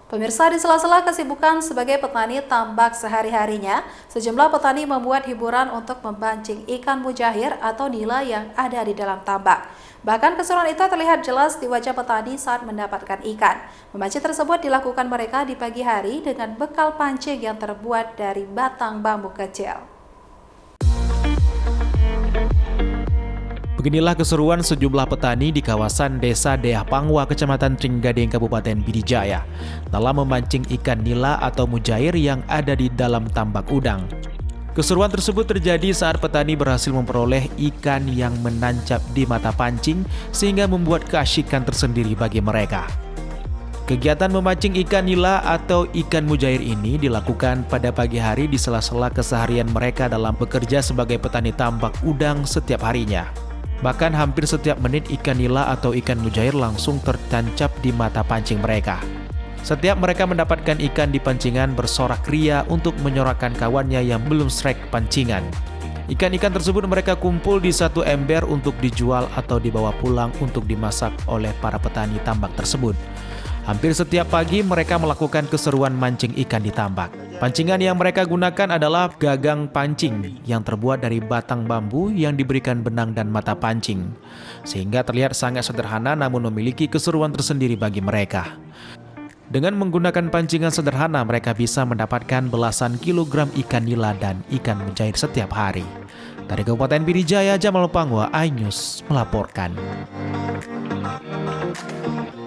Pemirsa, di sela-sela kesibukan sebagai petani tambak sehari-harinya, sejumlah petani membuat hiburan untuk memancing ikan mujair atau nila yang ada di dalam tambak. Bahkan keseruan itu terlihat jelas di wajah petani saat mendapatkan ikan. Memancing tersebut dilakukan mereka di pagi hari dengan bekal pancing yang terbuat dari batang bambu kecil. Beginilah keseruan sejumlah petani di kawasan Desa Deah Pangwa, Kecamatan Trenggading, Kabupaten Pidijaya, dalam memancing ikan nila atau mujair yang ada di dalam tambak udang. Keseruan tersebut terjadi saat petani berhasil memperoleh ikan yang menancap di mata pancing sehingga membuat keasyikan tersendiri bagi mereka. Kegiatan memancing ikan nila atau ikan mujair ini dilakukan pada pagi hari di sela-sela keseharian mereka dalam bekerja sebagai petani tambak udang setiap harinya. Bahkan hampir setiap menit ikan nila atau ikan mujair langsung tertancap di mata pancing mereka. Setiap mereka mendapatkan ikan di pancingan bersorak ria untuk menyorakkan kawannya yang belum strike pancingan. Ikan-ikan tersebut mereka kumpul di satu ember untuk dijual atau dibawa pulang untuk dimasak oleh para petani tambak tersebut. Hampir setiap pagi mereka melakukan keseruan mancing ikan di tambak. Pancingan yang mereka gunakan adalah gagang pancing yang terbuat dari batang bambu yang diberikan benang dan mata pancing. Sehingga terlihat sangat sederhana namun memiliki keseruan tersendiri bagi mereka. Dengan menggunakan pancingan sederhana, mereka bisa mendapatkan belasan kilogram ikan nila dan ikan mujair setiap hari. Dari Kabupaten Pidijaya, Jamal Pangwa, iNews melaporkan.